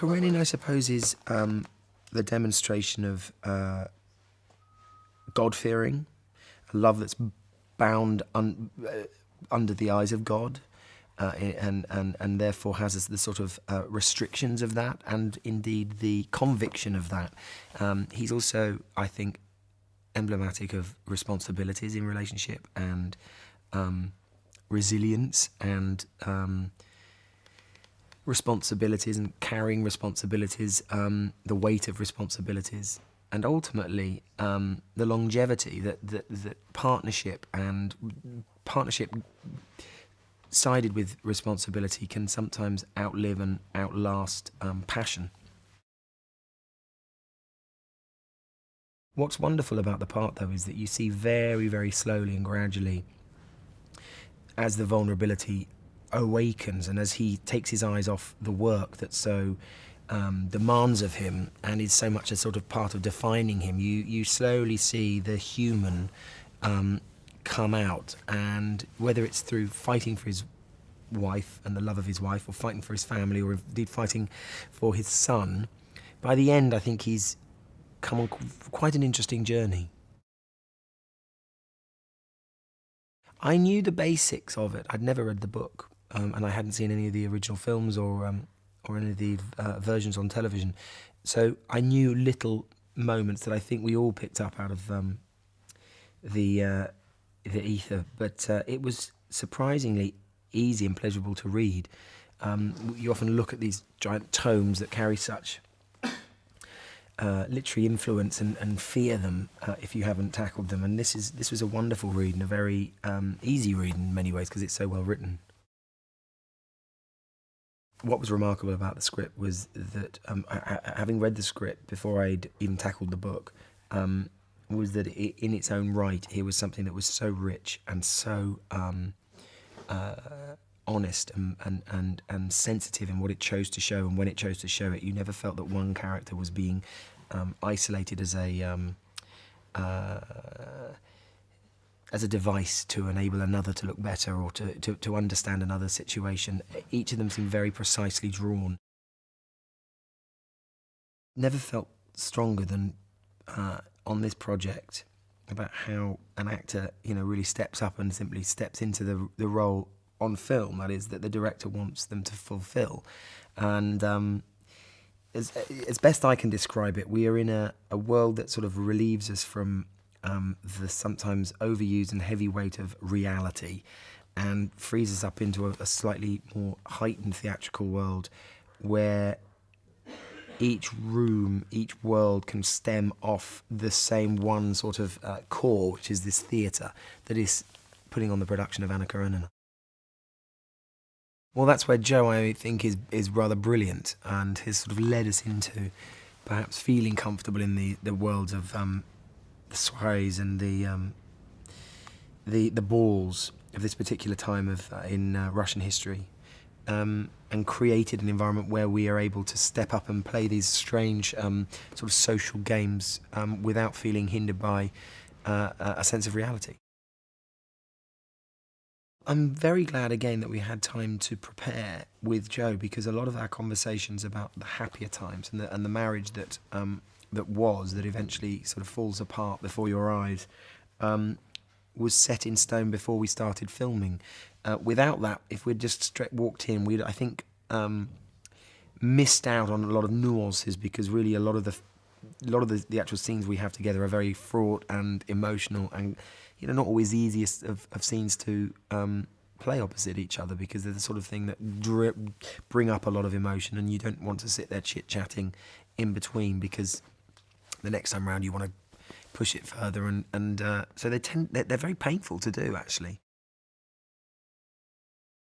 Karenina, I suppose, is the demonstration of God-fearing, a love that's bound under the eyes of God, and therefore has the sort of restrictions of that, and indeed the conviction of that. He's also, I think, emblematic of responsibilities in relationship and resilience and responsibilities and carrying responsibilities, the weight of responsibilities, and ultimately the longevity that partnership sided with responsibility can sometimes outlive and outlast passion. What's wonderful about the part, though, is that you see very, very slowly and gradually, as the vulnerability awakens and as he takes his eyes off the work that so demands of him and is so much a sort of part of defining him, you slowly see the human come out, and whether it's through fighting for his wife and the love of his wife, or fighting for his family, or indeed fighting for his son, by the end I think he's come on quite an interesting journey. I knew the basics of it. I'd never read the book, and I hadn't seen any of the original films or any of the versions on television. So I knew little moments that I think we all picked up out of the ether. But it was surprisingly easy and pleasurable to read. You often look at these giant tomes that carry such literary influence and fear them if you haven't tackled them. And this was a wonderful read and a very easy read in many ways because it's so well written. What was remarkable about the script was that, having read the script before I'd even tackled the book, was that in its own right, it was something that was so rich and so honest and sensitive in what it chose to show and when it chose to show it. You never felt that one character was being isolated as a device to enable another to look better or to understand another situation. Each of them seemed very precisely drawn. Never felt stronger than on this project about how an actor, really steps up and simply steps into the role on film, that is, that the director wants them to fulfill. And as best I can describe it, we are in a world that sort of relieves us from the sometimes overused and heavy weight of reality and frees us up into a slightly more heightened theatrical world where each room, each world can stem off the same one sort of core, which is this theatre that is putting on the production of Anna Karenina. Well, that's where Joe, I think, is rather brilliant and has sort of led us into perhaps feeling comfortable in the worlds of the soirees and the balls of this particular time in Russian history, and created an environment where we are able to step up and play these strange sort of social games without feeling hindered by a sense of reality. I'm very glad again that we had time to prepare with Joe, because a lot of our conversations about the happier times and the marriage that eventually sort of falls apart before your eyes was set in stone before we started filming. Without that, if we'd just walked in, we'd, I think, missed out on a lot of nuances, because really a lot of the actual scenes we have together are very fraught and emotional, and not always the easiest of scenes to play opposite each other, because they're the sort of thing that bring up a lot of emotion, and you don't want to sit there chit-chatting in between, because the next time round you want to push it further, and so they're very painful to do, actually.